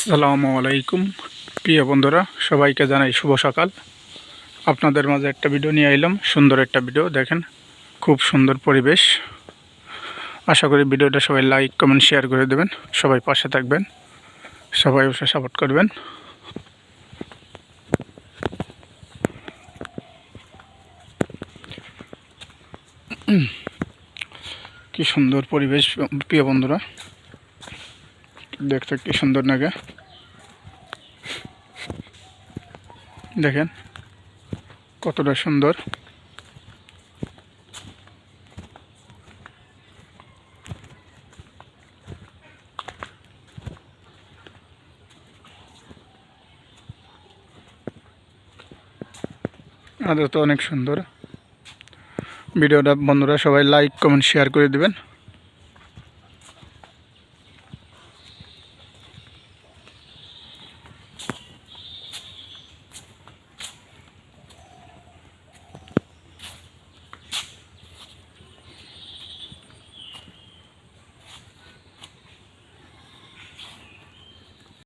আসসালামু আলাইকুম প্রিয় বন্ধুরা, সবাইকে জানাই শুভ সকাল। আপনাদের মাঝে একটা ভিডিও নিয়ে এলাম, সুন্দর একটা ভিডিও। দেখেন, খুব সুন্দর পরিবেশ। আশা করি ভিডিওটা সবাই লাইক কমেন্ট শেয়ার করে দেবেন। সবাই পাশে থাকবেন, সবাই অবশ্যই সাপোর্ট করবেন। কি সুন্দর পরিবেশ প্রিয় বন্ধুরা, দেখতে কি সুন্দর লাগে। দেখেন কতটা সুন্দর। আরও তো অনেক সুন্দর। ভিডিওটা বন্ধুরা সবাই লাইক কমেন্ট শেয়ার করে দেবেন।